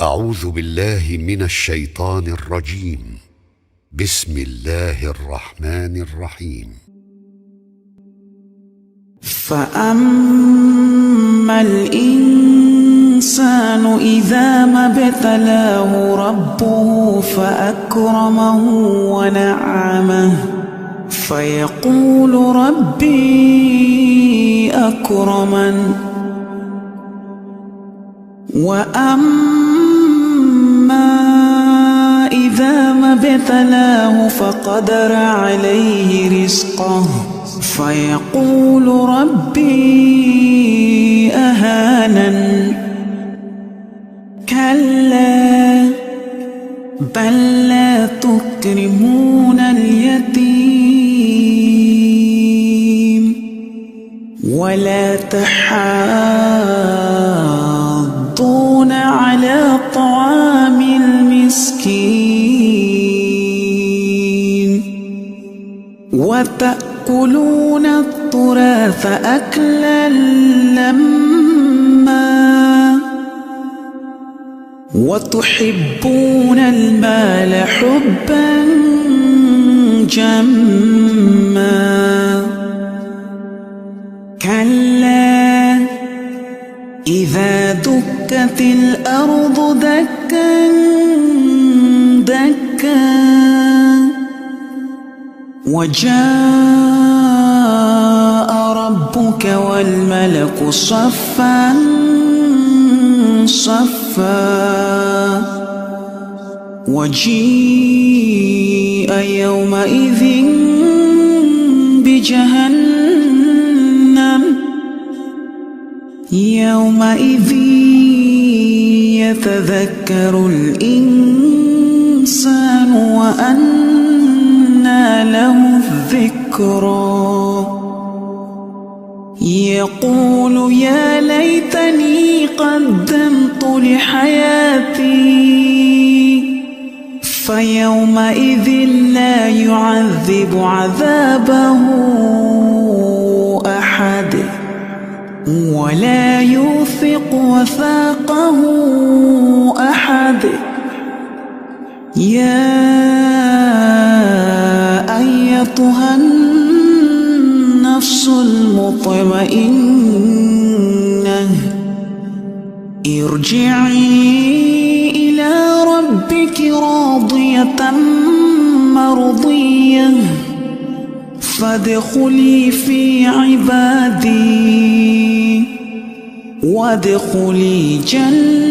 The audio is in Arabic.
أعوذ بالله من الشيطان الرجيم. بسم الله الرحمن الرحيم. فأما الإنسان إذا ما ابتلاه ربه فأكرمه ونعمه فيقول ربي أكرمن. وأما إذا ما ابتلاه فقدر عليه رزقه فيقول ربي أهانن. كلا بل لا تكرمون اليتيم ولا تحاضون على طعام المسكين وتأكلون التراث أكلا لما وتحبون المال حبا جما. كلا إذا دكت الأرض دكا دكا وجاء ربك والملك صفا صفا وجيء يومئذ بجهنم يومئذ يتذكر الإنسان وأنى له الذكرى يقول يا ليتني قدمت لحياتي فيومئذ لا يعذب عذابه أحد ولا يوثق وثاقه أحد. يا أيتها النفس المطمئنة ارجعي إلى ربك راضية مرضية فادخلي في عبادي وادخلي جنتي.